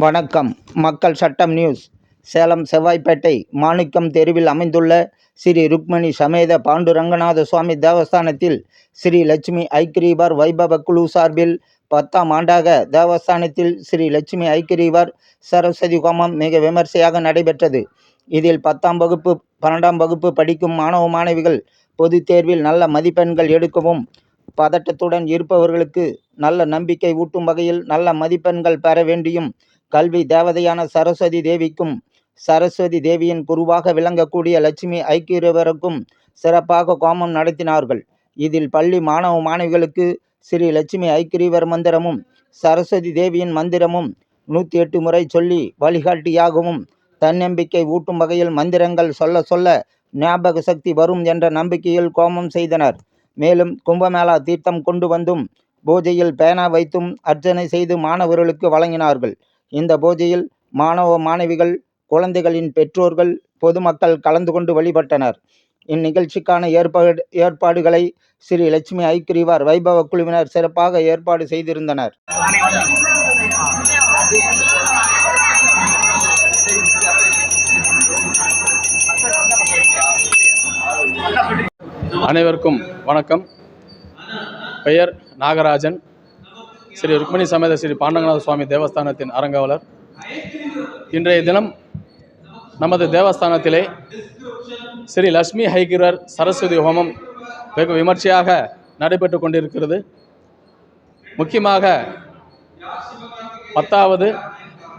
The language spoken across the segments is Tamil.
வணக்கம். மக்கள் சட்டம் நியூஸ். சேலம் செவ்வாய்ப்பேட்டை மாணிக்கம் தெருவில் அமைந்துள்ள ஸ்ரீ ருக்மணி சமேத பாண்டுரங்கநாத சுவாமி தேவஸ்தானத்தில் ஸ்ரீ லட்சுமி ஐக்கிரீவர் வைபவ குழு சார்பில் 10ஆம் ஆண்டாக தேவஸ்தானத்தில் ஸ்ரீ லட்சுமி ஐக்கிரீவர் சரஸ்வதி ஹோமம் மிக விமர்சையாக நடைபெற்றது. இதில் 10ஆம் வகுப்பு 12ஆம் வகுப்பு படிக்கும் மாணவ மாணவிகள் பொதுத் தேர்வில் நல்ல மதிப்பெண்கள் எடுக்கவும், பதட்டத்துடன் இருப்பவர்களுக்கு நல்ல நம்பிக்கை ஊட்டும் வகையில் நல்ல மதிப்பெண்கள் பெற வேண்டியும், கல்வி தேவதையான சரஸ்வதி தேவிக்கும் சரஸ்வதி தேவியின் குருவாக விளங்கக்கூடிய லட்சுமி ஐக்கிரீவருக்கும் சிறப்பாக ஹோமம் நடத்தினார்கள். இதில் பள்ளி மாணவ மாணவிகளுக்கு ஸ்ரீ லட்சுமி ஐக்கிரீவர் மந்திரமும் சரஸ்வதி தேவியின் மந்திரமும் 108 முறை சொல்லி வழிகாட்டியாகவும், தன்னம்பிக்கை ஊட்டும் வகையில் மந்திரங்கள் சொல்ல சொல்ல ஞாபக சக்தி வரும் என்ற நம்பிக்கையில் ஹோமம் செய்தனர். மேலும் கும்பமேளா தீர்த்தம் கொண்டு வந்தும் பூஜையில் பேனா வைத்தும் அர்ச்சனை செய்து மாணவர்களுக்கு வழங்கினார்கள். இந்த பூஜையில் மாணவ மாணவிகள், குழந்தைகளின் பெற்றோர்கள், பொதுமக்கள் கலந்து கொண்டு வழிபட்டனர். இந்நிகழ்ச்சிக்கான ஏற்பாடுகளை ஸ்ரீ லட்சுமி ஐக்கிரீவர் வைபவ குழுவினர் சிறப்பாக ஏற்பாடு செய்திருந்தனர். அனைவருக்கும் வணக்கம். பெயர் நாகராஜன். ஸ்ரீ ருக்மணி சமேத ஸ்ரீ பாண்டரங்கநாத சுவாமி தேவஸ்தானத்தின் அரங்காவலர். இன்றைய தினம் நமது தேவஸ்தானத்திலே ஸ்ரீ லட்சுமி ஐக்கிரீவர் சரஸ்வதி ஹோமம் வெகு விமர்சையாக நடைபெற்று கொண்டிருக்கிறது. முக்கியமாக 10வது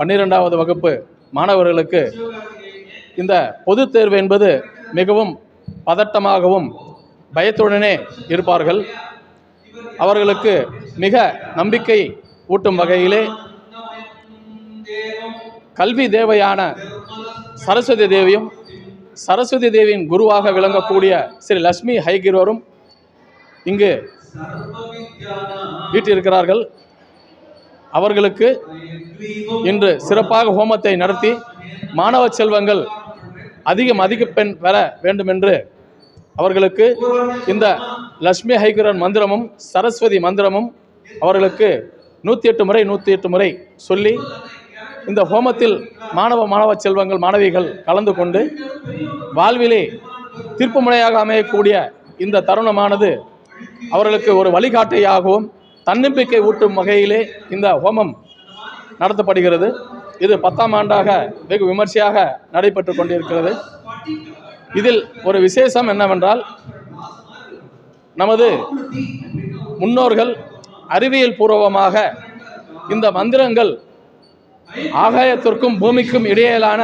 12வது வகுப்பு மாணவர்களுக்கு இந்த பொதுத் தேர்வு என்பது மிகவும் பதட்டமாகவும் பயத்துடனே இருப்பார்கள். அவர்களுக்கு மிக நம்பிக்கை ஊட்டும் வகையிலே கல்வி தேவையான சரஸ்வதி தேவியும் சரஸ்வதி தேவியின் குருவாக விளங்கக்கூடிய ஸ்ரீ லட்சுமி ஐக்கிரீவரும் இங்கு வீற்றிருக்கிறார்கள். அவர்களுக்கு இன்று சிறப்பாக ஹோமத்தை நடத்தி மாணவ செல்வங்கள் அதிக மதிப்பெண் பெற வேண்டுமென்று அவர்களுக்கு இந்த லட்சுமி ஐக்கிரீவர் மந்திரமும் சரஸ்வதி மந்திரமும் அவர்களுக்கு 108 முறை சொல்லி இந்த ஹோமத்தில் மாணவ செல்வங்கள் மாணவிகள் கலந்து கொண்டு வாழ்விலே தீர்ப்புமுனையாக அமையக்கூடிய இந்த தருணமானது அவர்களுக்கு ஒரு வழிகாட்டியாகவும் தன்னம்பிக்கை ஊட்டும் வகையிலே இந்த ஹோமம் நடத்தப்படுகிறது. இது 10ஆம் ஆண்டாக வெகு விமர்சையாக நடைபெற்று கொண்டிருக்கிறது. இதில் ஒரு விசேஷம் என்னவென்றால், நமது முன்னோர்கள் அறிவியல் பூர்வமாக இந்த மந்திரங்கள் ஆகாயத்திற்கும் பூமிக்கும் இடையிலான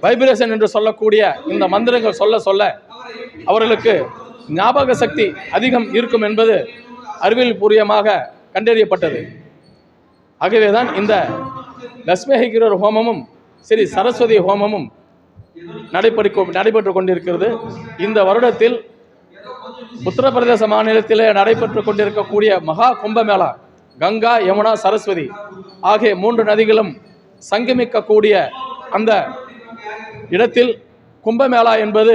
வைப்ரேஷன் என்று சொல்லக்கூடிய இந்த மந்திரங்கள் சொல்ல சொல்ல அவர்களுக்கு ஞாபக சக்தி அதிகம் இருக்கும் என்பது அறிவியல் பூர்வமாக கண்டறியப்பட்டது. ஆகவேதான் இந்த லட்சுமி ஐக்கிரீவர் ஹோமமும் ஸ்ரீ சரஸ்வதி ஹோமமும் நடைபெற்று கொண்டிருக்கிறது. இந்த வருடத்தில் உத்தரப்பிரதேச மாநிலத்திலே நடைபெற்று கொண்டிருக்கக்கூடிய மகா கும்பமேளா, கங்கா, யமுனா, சரஸ்வதி ஆகிய 3 நதிகளும் சங்கமிக்கக்கூடிய அந்த இடத்தில் கும்பமேளா என்பது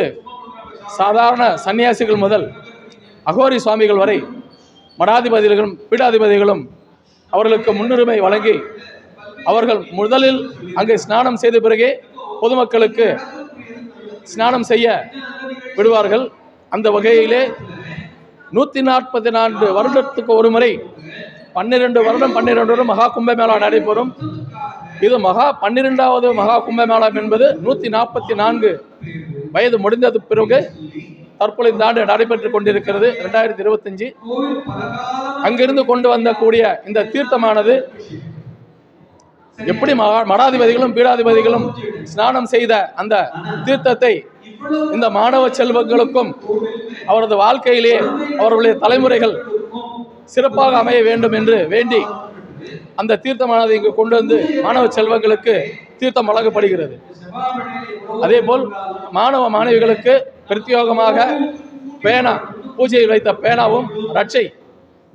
சாதாரண சன்னியாசிகள் முதல் அகோரி சுவாமிகள் வரை மடாதிபதிகளும் பீடாதிபதிகளும் அவர்களுக்கு முன்னுரிமை வழங்கி அவர்கள் முதலில் அங்கே ஸ்நானம் செய்த பிறகே பொதுமக்களுக்கு ஸ்நானம் செய்ய விடுவார்கள். அந்த வகையிலே 144 வருடத்துக்கு ஒரு முறை 12 வருடம் மகா கும்பமேளா நடைபெறும். இது 12வது மகா கும்பமேளா என்பது 144 வயது முடிந்தது பிறகு தற்பொழுது இந்த ஆண்டு நடைபெற்று கொண்டிருக்கிறது. 2025 அங்கிருந்து கொண்டு வந்தக்கூடிய இந்த தீர்த்தமானது எப்படி மடாதிபதிகளும் பீடாதிபதிகளும் ஸ்நானம் செய்த அந்த தீர்த்தத்தை இந்த மாணவ செல்வங்களுக்கும் அவரது வாழ்க்கையிலே அவர்களுடைய தலைமுறைகள் சிறப்பாக அமைய வேண்டும் என்று வேண்டி அந்த தீர்த்தமானது இங்கு கொண்டு வந்து மாணவ செல்வங்களுக்கு தீர்த்தம் வழங்கப்படுகிறது. அதேபோல் மாணவ மாணவிகளுக்கு பிரத்யேகமாக பேனா, பூஜையில் வைத்த பேனாவும் ரட்சை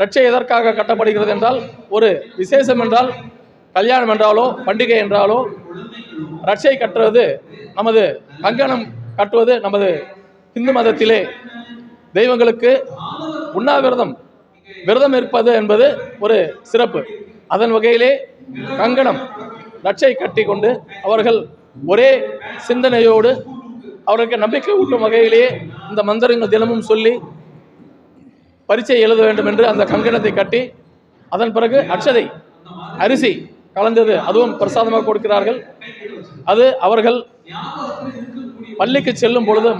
ரட்சை எதற்காக கட்டப்படுகிறது என்றால், ஒரு விசேஷம் என்றால், கல்யாணம் என்றாலோ பண்டிகை என்றாலோ ரட்சை கட்டுவது, நமது கங்கணம் கட்டுவது நமது இந்து மதத்திலே தெய்வங்களுக்கு விரதம் இருப்பது என்பது ஒரு சிறப்பு. அதன் வகையிலே கங்கணம் ரட்சை கட்டி கொண்டு அவர்கள் ஒரே சிந்தனையோடு அவர்களுக்கு நம்பிக்கை ஊட்டும் வகையிலேயே இந்த மந்திரங்கள் தினமும் சொல்லி பரீட்சை எழுத வேண்டும் என்று அந்த கங்கணத்தை கட்டி, அதன் பிறகு அட்சதை அரிசி கலந்தது அதுவும் பிரசாதமாக கொடுக்கிறார்கள். அது அவர்கள் பள்ளிக்கு செல்லும் பொழுது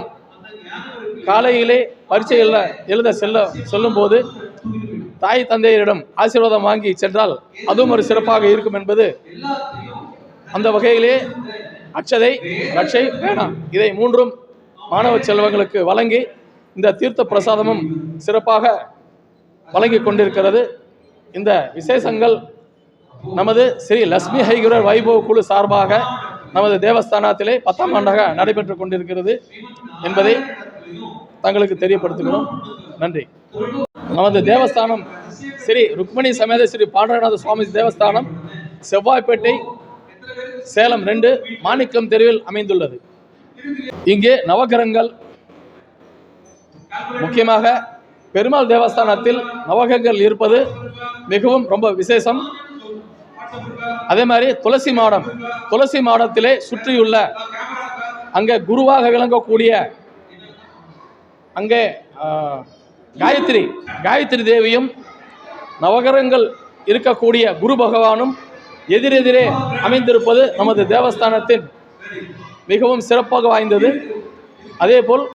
காலையிலே பரீட்சை எழுத செல்லும் போது தாய் தந்தையரிடம் ஆசீர்வாதம் வாங்கி சென்றால் அதுவும் ஒரு சிறப்பாக இருக்கும் என்பது. அந்த வகையிலே அட்சதை, ரட்சை, பேனா இதை மூன்றும் மாணவ செல்வங்களுக்கு வழங்கி இந்த தீர்த்த பிரசாதமும் சிறப்பாக வழங்கி கொண்டிருக்கிறது. இந்த விசேஷங்கள் நமது ஸ்ரீ லட்சுமி ஹைகிரர் வைபவ குழு சார்பாக நமது தேவஸ்தானத்திலே 10ஆம் ஆண்டாக நடைபெற்று கொண்டிருக்கிறது என்பதை தங்களுக்கு தெரியப்படுத்துகிறோம். நன்றி. நமது தேவஸ்தானம் ஸ்ரீ ருக்மணி சமேத ஸ்ரீ பாண்டரங்கநாத சுவாமி தேவஸ்தானம், செவ்வாய்ப்பேட்டை, சேலம் 2, மாணிக்கம் தெருவில் அமைந்துள்ளது. இங்கே நவகிரகங்கள், முக்கியமாக பெருமாள் தேவஸ்தானத்தில் நவகிரகங்கள் இருப்பது மிகவும் ரொம்ப விசேஷம். அதே மாதிரி துளசி மாடத்திலே சுற்றியுள்ள அங்கே குருவாக விளங்கக்கூடிய அங்கே காயத்ரி தேவியும் நவகிரகங்கள் இருக்கக்கூடிய குரு பகவானும் எதிரெதிரே அமைந்திருப்பது நமது தேவஸ்தானத்தின் மிகவும் சிறப்பாக வாய்ந்தது. அதேபோல்